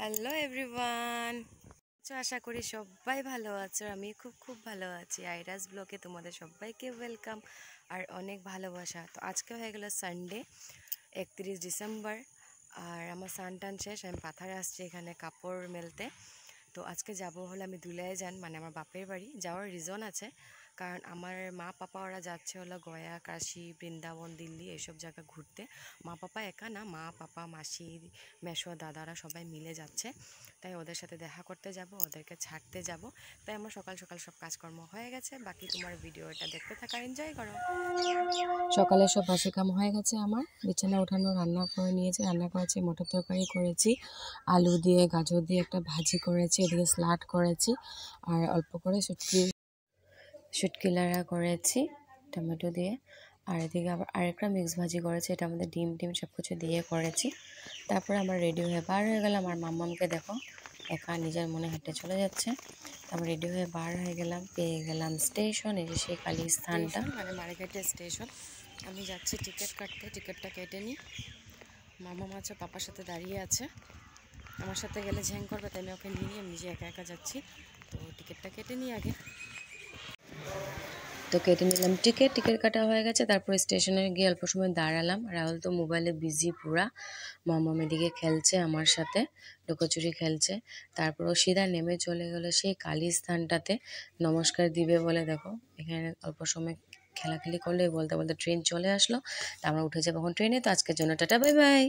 Hello everyone. আশা করি সবাই ভালো আছো। আমি খুব খুব ভালো আছি। আইরাস ব্লগে তোমাদের সবাইকে ওয়েলকাম আর অনেক ভালোবাসা। তো আজকে হয়ে গেল সানডে 31 ডিসেম্বর আর আমার স্নান টান শেষ। আমি পাথারে আসছি এখানে কাপড় মেলতে। তো আজকে যাব হলো আমি দুলিয়াজান, মানে আমার বাপের বাড়ি। যাওয়ার রিজন আছে, কারণ আমার মা পাপা ওরা যাচ্ছে হলো গয়া, কাশী, বৃন্দাবন, দিল্লি এইসব জায়গা ঘুরতে। মা পাপা একা না, মা পাপা, মাসি, মেসো, দাদারা সবাই মিলে যাচ্ছে। তাই ওদের সাথে দেখা করতে যাব, ওদেরকে ছাড়তে যাব। তাই আমার সকাল সকাল সব কাজকর্ম হয়ে গেছে। বাকি তোমার ভিডিওটা দেখতে থাকা, এনজয় করো। সকালে সব বাসি কাম হয়ে গেছে আমার। বিছানা উঠানো, রান্না করে নিয়েছি। রান্না করেছি, মটর তরকারি করেছি, আলু দিয়ে গাজর দিয়ে একটা ভাজি করেছি, এদিকে স্যালাড করেছি, আর অল্প করে শুটকি লাড়া করেছি টমেটো দিয়ে। আর এদিকে আবার আরেকটা মিক্স ভাজি করেছি, এটা আমাদের ডিম টিম সব কিছু দিয়ে করেছি। তারপরে আমরা রেডি হয়ে বার হয়ে গেলাম। আর মাম্মামকে দেখো একা নিজের মনে হেঁটে চলে যাচ্ছে। তারপর রেডি হয়ে বার হয়ে গেলাম, পেয়ে গেলাম স্টেশন। এই যে সেই কালী স্থানটা, মানে মার্কেটের স্টেশন। আমি যাচ্ছি টিকিট কাটতে, টিকিটটা কেটে নিই। মাম্মাম আছে, পাপার সাথে দাঁড়িয়ে আছে। আমার সাথে গেলে ঝ্যাং করবে, তাই আমি ওকে নিয়ে আমি নিজে একা একা যাচ্ছি। তো টিকিটটা কেটে নিই আগে। তো কেটে নিলাম টিকিট কাটা হয়ে গেছে। তারপরে স্টেশনে গিয়ে অল্প সময় দাঁড়ালাম। রাহুল তো মোবাইলে বিজি পুরা। মামাম এদিকে খেলছে আমার সাথে, লুকোচুরি খেলছে। তারপর ও সিধা নেমে চলে গেলো সেই কালী স্থানটাতে নমস্কার দিবে বলে। দেখো এখানে অল্প সময় খেলাখেলি করলে বলতে বলতে ট্রেন চলে আসলো। তা আমরা উঠে যাবো এখন ট্রেনে। তো আজকের জন্য টাটা, বাই বাই।